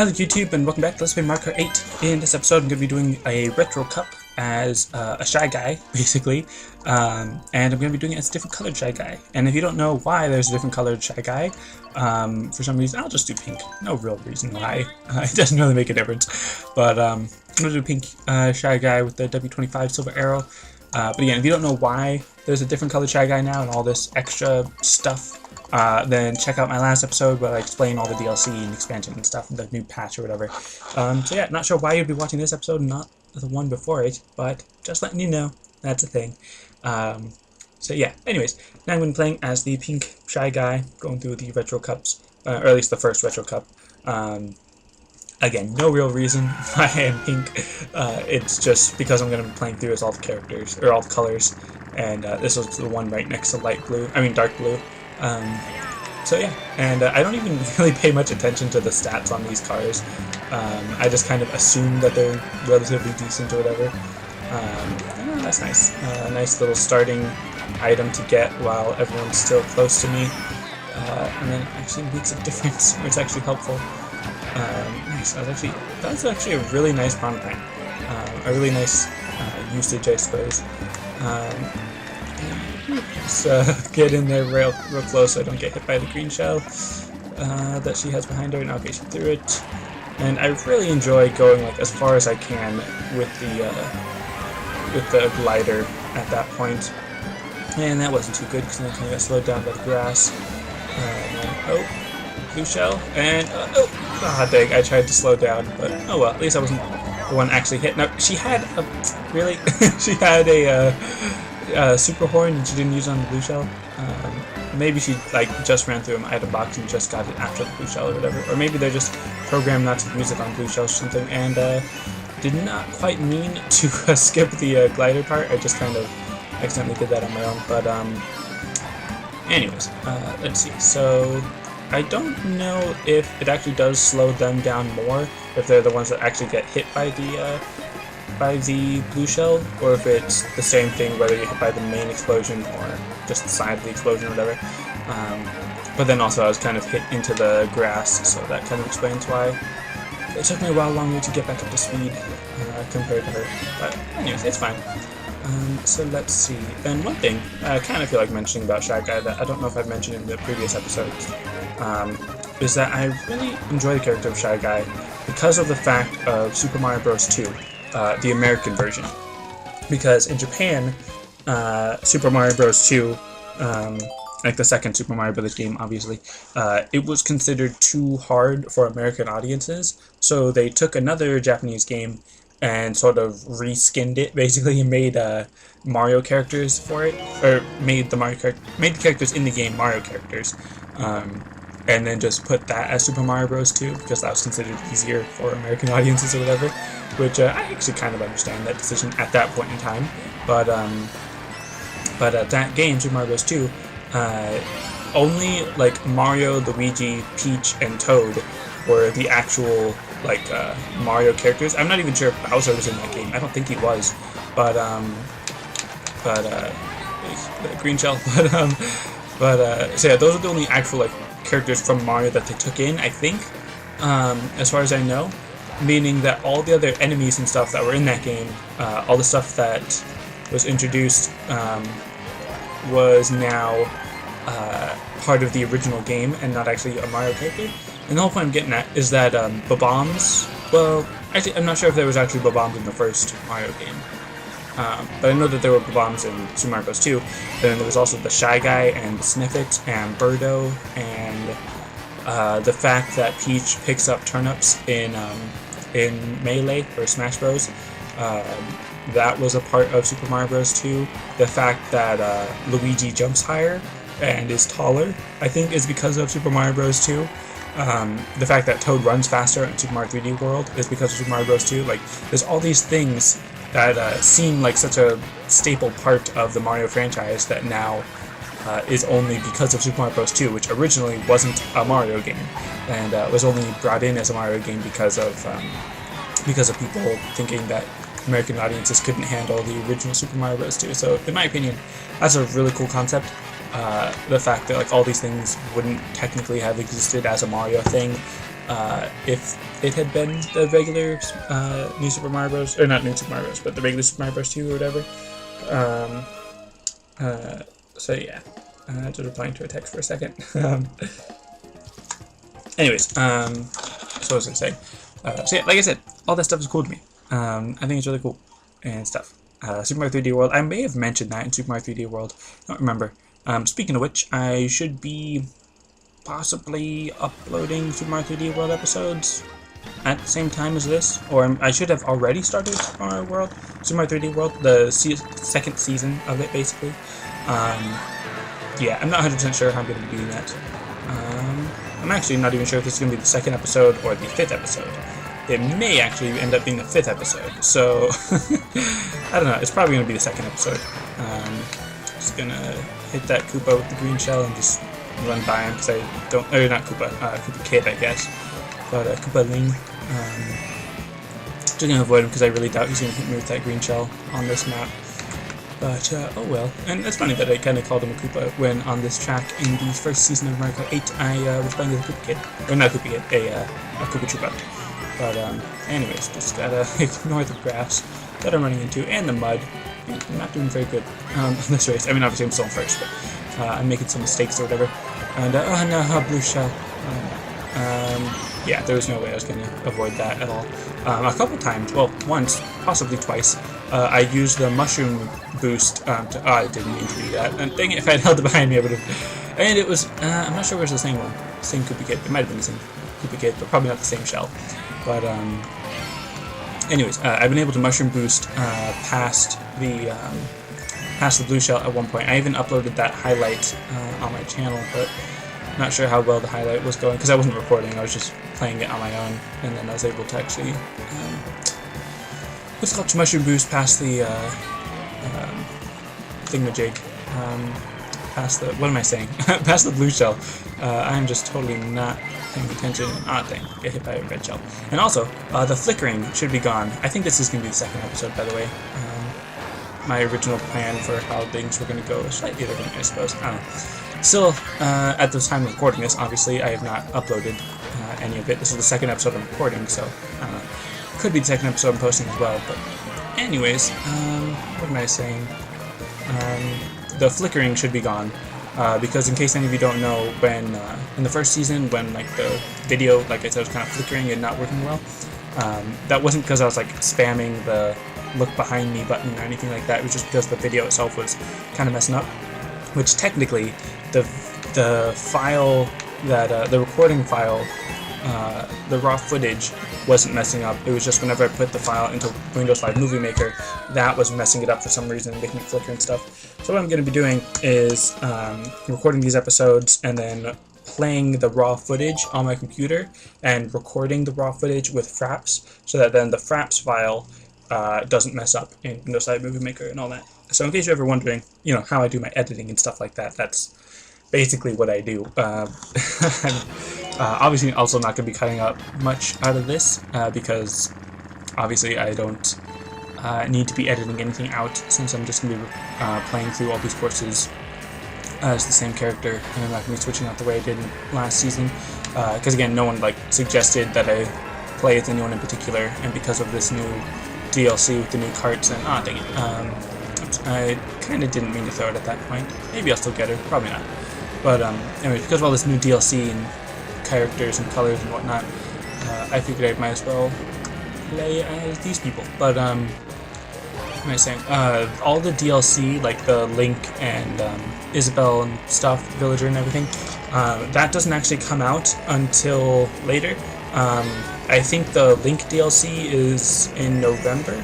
Hello YouTube and welcome back to Let's Play Mario Kart 8. In this episode I'm going to be doing a retro cup as a Shy Guy, basically. And I'm going to be doing it as a different colored Shy Guy. And if you don't know why there's a different colored Shy Guy, for some reason I'll just do pink. No real reason why. It doesn't really make a difference. But I'm going to do pink Shy Guy with the W25 silver arrow. But again, if you don't know why there's a different colored Shy Guy now and all this extra stuff, then check out my last episode where I explain all the DLC and expansion and stuff, the new patch or whatever. So yeah, not sure why you'd be watching this episode and not the one before it, but just letting you know, that's a thing. So yeah, anyways, now I'm going to be playing as the pink Shy Guy, going through the retro cups, or at least the first retro cup. Again, no real reason why I'm pink. It's just because I'm going to be playing through as all the characters, or all the colors, and this was the one right next to dark blue. So yeah, and I don't even really pay much attention to the stats on these cars. I just kind of assume that they're relatively decent or whatever. That's nice. Nice little starting item to get while everyone's still close to me. And then it actually makes a difference, which is actually helpful. Nice. That's actually a really nice prompt time. A really nice usage, I suppose. Just get in there real close so I don't get hit by the green shell that she has behind her. And okay, she threw it. And I really enjoy going like as far as I can with the glider at that point. And that wasn't too good because then I kind of got slowed down by the grass. Blue shell, and dang, I tried to slow down, but oh well, at least I wasn't the one actually hit. Now, she had she had a super horn and she didn't use it on the blue shell. Maybe she just ran through an item box and just got it after the blue shell or whatever, or maybe they're just programmed not to use it on blue shells or something, and did not quite mean to skip the glider part. I just kind of accidentally did that on my own, but anyways, let's see. So I don't know if it actually does slow them down more, if they're the ones that actually get hit by the blue shell, or if it's the same thing whether you're hit by the main explosion or just the side of the explosion or whatever. But then also I was kind of hit into the grass, so that kind of explains why it took me a while longer to get back up to speed compared to her. But anyways, it's fine. So let's see. And one thing I kind of feel like mentioning about Shy Guy that I don't know if I've mentioned in the previous episodes, is that I really enjoy the character of Shy Guy because of the fact of Super Mario Bros. 2, the American version. Because in Japan, Super Mario Bros. 2, like the second Super Mario Bros. Game, obviously, it was considered too hard for American audiences, so they took another Japanese game and sort of reskinned it, basically, and made Mario characters for it, or made the characters in the game Mario characters, and then just put that as Super Mario Bros. 2, because that was considered easier for American audiences or whatever, which I actually kind of understand that decision at that point in time, but that game, Super Mario Bros. 2, only Mario, Luigi, Peach, and Toad were the actual Mario characters. I'm not even sure if Bowser was in that game. I don't think he was, but green shell. So yeah, those are the only actual characters from Mario that they took in, I think, as far as I know. Meaning that all the other enemies and stuff that were in that game, all the stuff that was introduced, was now part of the original game and not actually a Mario character. And the whole point I'm getting at is that Bob-ombs, well, actually, I'm not sure if there was actually Bob-ombs in the first Mario game. But I know that there were Bob-ombs in Super Mario Bros. 2. Then there was also the Shy Guy and the Sniffet and Birdo, and the fact that Peach picks up turnips in Melee or Smash Bros. That was a part of Super Mario Bros. 2. The fact that Luigi jumps higher and is taller, I think, is because of Super Mario Bros. 2. The fact that Toad runs faster in Super Mario 3D World is because of Super Mario Bros. 2. There's all these things that seem like such a staple part of the Mario franchise that now is only because of Super Mario Bros. 2, which originally wasn't a Mario game, and was only brought in as a Mario game because of people thinking that American audiences couldn't handle the original Super Mario Bros. 2. So, in my opinion, that's a really cool concept. The fact that all these things wouldn't technically have existed as a Mario thing if it had been the regular New Super Mario Bros. Or not New Super Mario Bros., but the regular Super Mario Bros. 2 or whatever. So yeah, just replying to a text for a second. Anyways, so what was I gonna say? So yeah, like I said, all that stuff is cool to me. I think it's really cool and stuff. Super Mario 3D World, I may have mentioned that in Super Mario 3D World. I don't remember. Speaking of which, I should be possibly uploading Super Mario 3D World episodes at the same time as this, or I should have already started Super Mario 3D World, the second season of it, basically. Yeah, I'm not 100% sure how I'm going to be doing that. I'm actually not even sure if this is going to be the second episode or the 5th episode. It may actually end up being the 5th episode, so I don't know, it's probably going to be the second episode. Just going to hit that Koopa with the green shell and just run by him, because I don't, or not Koopa, Koopa Kid, I guess, but Koopa Ling. Just going to avoid him because I really doubt he's going to hit me with that green shell on this map. But, oh well. And it's funny that I kind of called him a Koopa when on this track in the first season of Mario Kart 8 I was playing as a Koopa Kid. Or not Koopa Kid, a Koopa Troopa. But, anyways, just gotta ignore the grass that I'm running into and the mud. I'm not doing very good on this race. I mean, obviously I'm still in first, but I'm making some mistakes or whatever. And, oh no, blue shell. Yeah, there was no way I was going to avoid that at all. A couple times, well, once, possibly twice, I used the mushroom boost to... Oh, I didn't mean to do that. And dang it, if I had held it behind me, I would have... And it was... I'm not sure it was the same one. Same Koopa Kid. It might have been the same Koopa Kid, but probably not the same shell. But, anyways, I've been able to mushroom boost past the blue shell at one point. I even uploaded that highlight on my channel, but not sure how well the highlight was going, because I wasn't recording, I was just playing it on my own, and then I was able to actually what's it called, to mushroom boost past the thingamajig, past the, what am I saying, past the blue shell. I'm just totally not paying attention. Ah, dang, get hit by a red shell. And also, the flickering should be gone. I think this is going to be the second episode, by the way. My original plan for how things were going to go is slightly different, I suppose. I don't know. Still, at the time of recording this, obviously, I have not uploaded any of it. This is the second episode I'm recording, so I don't know. Could be the second episode I'm posting as well, but anyways, what am I saying? The flickering should be gone, because in case any of you don't know, when in the first season, when like the video, like I said, was kind of flickering and not working well, that wasn't because I was like spamming the look behind me button or anything like that. It was just because the video itself was kind of messing up, which technically the file that the recording file, the raw footage wasn't messing up. It was just whenever I put the file into Windows Live Movie Maker, that was messing it up for some reason, making it flicker and stuff. So what I'm going to be doing is recording these episodes and then playing the raw footage on my computer and recording the raw footage with Fraps, so that then the Fraps file doesn't mess up in Windows Live Movie Maker and all that. So in case you're ever wondering, you know, how I do my editing and stuff like that, that's basically what I do. I'm obviously also not going to be cutting out much out of this, because obviously I don't need to be editing anything out, since I'm just going to be playing through all these courses as the same character, and I'm not going to be switching out the way I did last season, because again, no one like suggested that I play with anyone in particular, and because of this new DLC with the new carts, and dang it, I kind of didn't mean to throw it at that point. Maybe I'll still get her, probably not. But anyway, because of all this new DLC and characters and colors and whatnot, I figured I might as well play as these people. But what am I saying? All the DLC, like the Link and Isabelle and stuff, Villager and everything, that doesn't actually come out until later. I think the Link DLC is in November,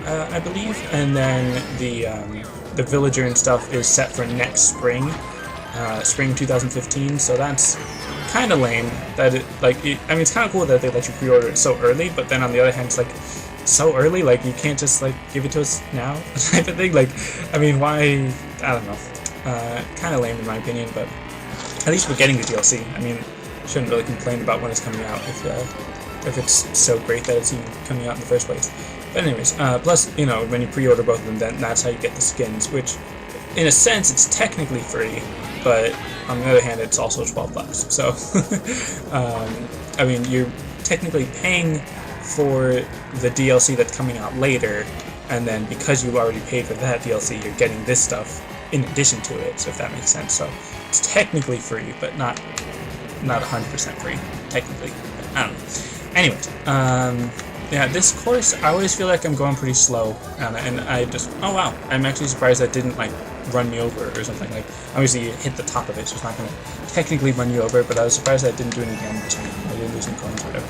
I believe, and then the Villager and stuff is set for next spring, spring 2015. So that's kind of lame. That I mean, it's kind of cool that they let you pre-order it so early, but then on the other hand, it's like so early, like you can't just like give it to us now type of thing. Like, I mean, why? I don't know. Kind of lame in my opinion, but at least we're getting the DLC. I mean, shouldn't really complain about when it's coming out if it's so great that it's even coming out in the first place. But anyways, plus, you know, when you pre-order both of them, then that's how you get the skins, which in a sense, it's technically free, but on the other hand, it's also $12. So, I mean, you're technically paying for the DLC that's coming out later, and then because you already paid for that DLC, you're getting this stuff in addition to it, so if that makes sense. So it's technically free, but not 100% free, technically. I don't know. Anyways, yeah, this course, I always feel like I'm going pretty slow, and I just, oh wow, I'm actually surprised that didn't, like, run me over or something. Like, obviously you hit the top of it, so it's not going to technically run you over, but I was surprised that it didn't do any damage to me. I didn't lose any coins or whatever.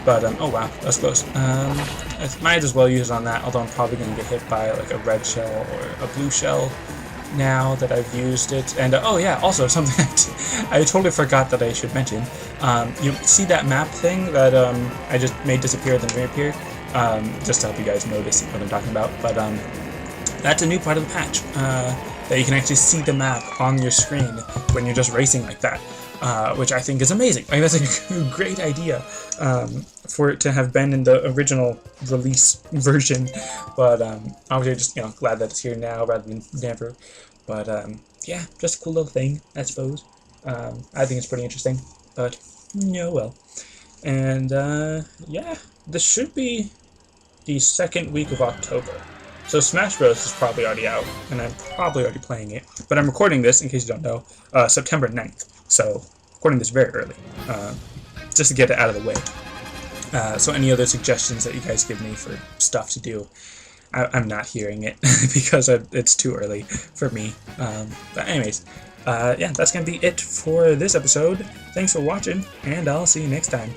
But, oh wow, that's close. I might as well use it on that, although I'm probably going to get hit by, like, a red shell or a blue shell now that I've used it. And, oh yeah, also something I totally forgot that I should mention. You see that map thing that I just made disappear then reappear? Just to help you guys notice what I'm talking about. But that's a new part of the patch, that you can actually see the map on your screen when you're just racing like that. Which I think is amazing. I think that's a great idea for it to have been in the original release version. But obviously, just glad that it's here now rather than never. But yeah, just a cool little thing, I suppose. I think it's pretty interesting. But well. And yeah, this should be the second week of October. So Smash Bros. Is probably already out, and I'm probably already playing it. But I'm recording this, in case you don't know, September 9th. So, recording this very early, just to get it out of the way. So any other suggestions that you guys give me for stuff to do, I'm not hearing it, because it's too early for me. But anyways, yeah, that's going to be it for this episode. Thanks for watching, and I'll see you next time.